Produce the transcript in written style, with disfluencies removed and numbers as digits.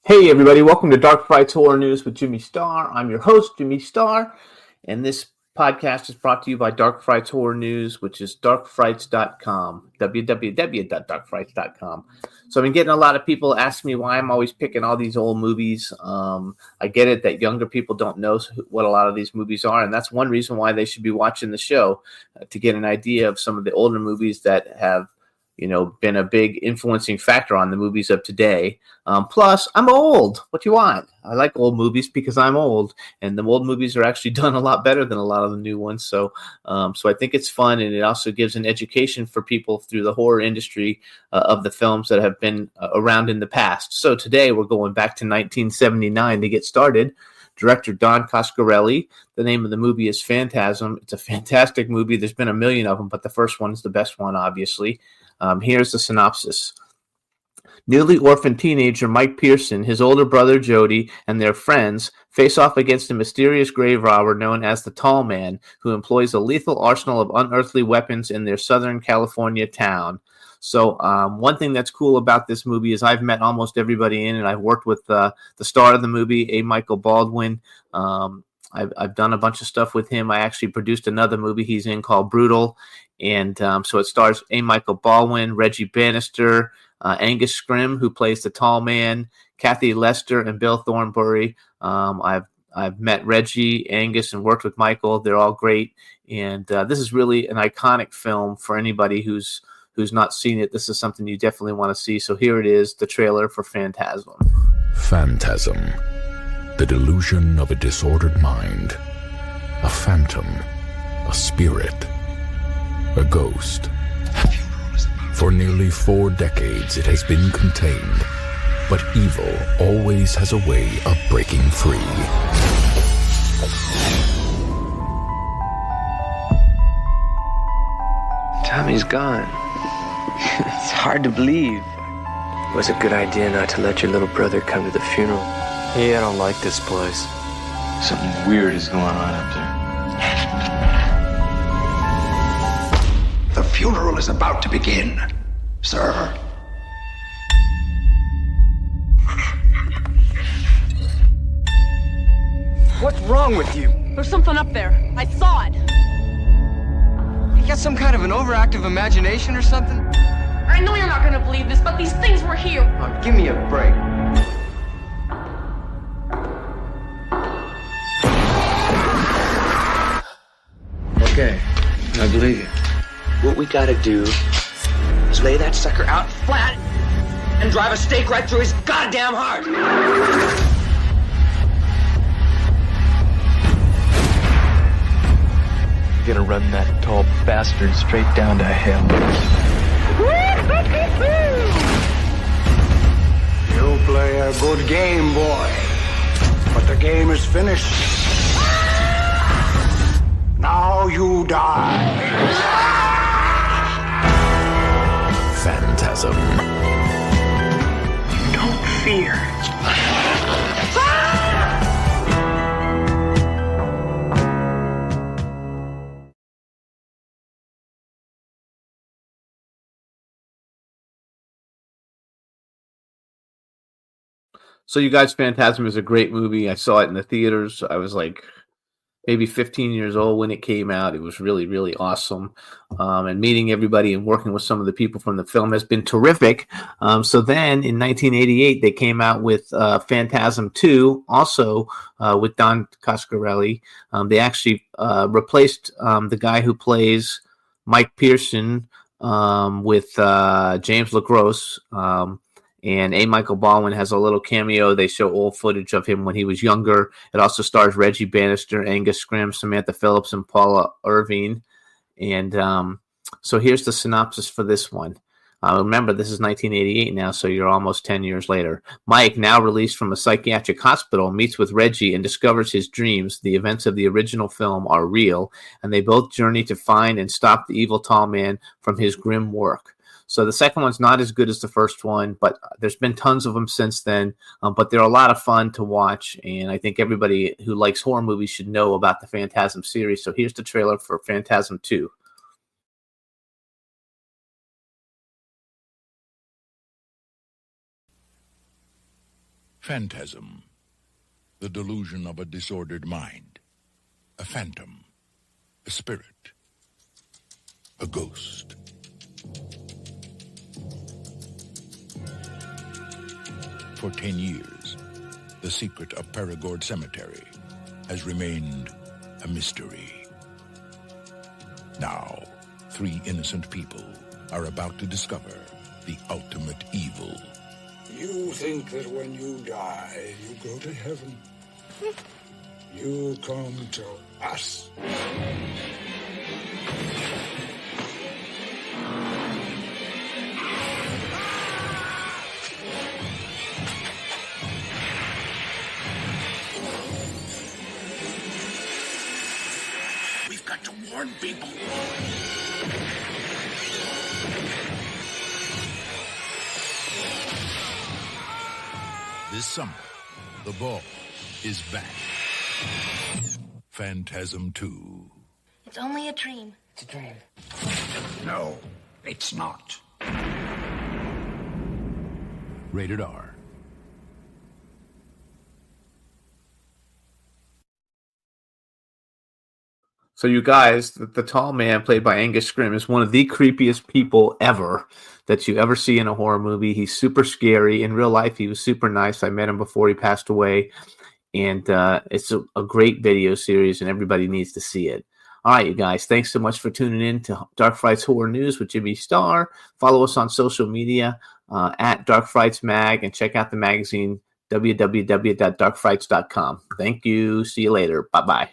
Hey everybody, welcome to Dark Frights Horror News with Jimmy Starr. I'm your host, Jimmy Starr, and this podcast is brought to you by Dark Frights Horror News, which is darkfrights.com, www.darkfrights.com. So I've been getting a lot of people asking me why I'm always picking all these old movies. I get it that younger people don't know what a lot of these movies are, and that's one reason why they should be watching the show, to get an idea of some of the older movies that have been a big influencing factor on the movies of today. Plus, I'm old. What do you want? I like old movies because I'm old, and the old movies are actually done a lot better than a lot of the new ones. So I think it's fun, and it also gives an education for people through the horror industry of the films that have been around in the past. So today we're going back to 1979 to get started. Director Don Coscarelli. The name of the movie is Phantasm. It's a fantastic movie. There's been a million of them, but the first one is the best one, obviously. Here's the synopsis. Newly orphaned teenager Mike Pearson, his older brother Jody, and their friends face off against a mysterious grave robber known as the Tall Man, who employs a lethal arsenal of unearthly weapons in their Southern California town. So one thing that's cool about this movie is I've met almost everybody in it. I've worked with the star of the movie, A. Michael Baldwin. I've done a bunch of stuff with him. I actually produced another movie he's in called Brutal. And so it stars A. Michael Baldwin, Reggie Bannister, Angus Scrimm, who plays the Tall Man, Kathy Lester, and Bill Thornbury. I've met Reggie, Angus, and worked with Michael. They're all great. And this is really an iconic film for anybody who's not seen it. This is something you definitely want to see. So here it is, the trailer for Phantasm. Phantasm. The delusion of a disordered mind. A phantom. A spirit. A ghost. For nearly 4 decades it has been contained, but evil always has a way of breaking free. Tommy's gone. It's hard to believe. It was a good idea not to let your little brother come to the funeral. Hey, I don't like this place. Something weird is going on up there. The funeral is about to begin, sir. What's wrong with you? There's something up there. I saw it. You got some kind of an overactive imagination or something? I know you're not gonna believe this, but these things were here. Oh, give me a break. Okay, I believe you. What we gotta do is lay that sucker out flat and drive a stake right through his goddamn heart. You're gonna run that tall bastard straight down to hell. You play a good game, boy. But the game is finished. Now you die. Phantasm. Don't fear. So you guys, Phantasm is a great movie. I saw it in the theaters. I was like maybe 15 years old when it came out. It was really, really awesome. And meeting everybody and working with some of the people from the film has been terrific. So then in 1988, they came out with Phantasm 2, also with Don Coscarelli. They actually replaced the guy who plays Mike Pearson with James LaGrosse. And A. Michael Baldwin has a little cameo. They show old footage of him when he was younger. It also stars Reggie Bannister, Angus Scrimm, Samantha Phillips, and Paula Irving. And so here's the synopsis for this one. Remember, this is 1988 now, so you're almost 10 years later. Mike, now released from a psychiatric hospital, meets with Reggie and discovers his dreams, the events of the original film, are real, and they both journey to find and stop the evil tall man from his grim work. So the second one's not as good as the first one, but there's been tons of them since then. But they're a lot of fun to watch, and I think everybody who likes horror movies should know about the Phantasm series. So here's the trailer for Phantasm 2. Phantasm, the delusion of a disordered mind, a phantom, a spirit, a ghost. For 10 years, the secret of Perigord Cemetery has remained a mystery. Now, 3 innocent people are about to discover the ultimate evil. You think that when you die, you go to heaven. You come to us. We've got to warn people. This summer, the ball is back. Phantasm 2. It's only a dream. It's a dream. No, it's not. Rated R. So you guys, the tall man played by Angus Scrimm is one of the creepiest people ever that you ever see in a horror movie. He's super scary. In real life, he was super nice. I met him before he passed away. And it's a great video series, and everybody needs to see it. All right, you guys, thanks so much for tuning in to Dark Frights Horror News with Jimmy Starr. Follow us on social media at Dark Frights Mag, and check out the magazine, www.darkfrights.com. Thank you. See you later. Bye-bye.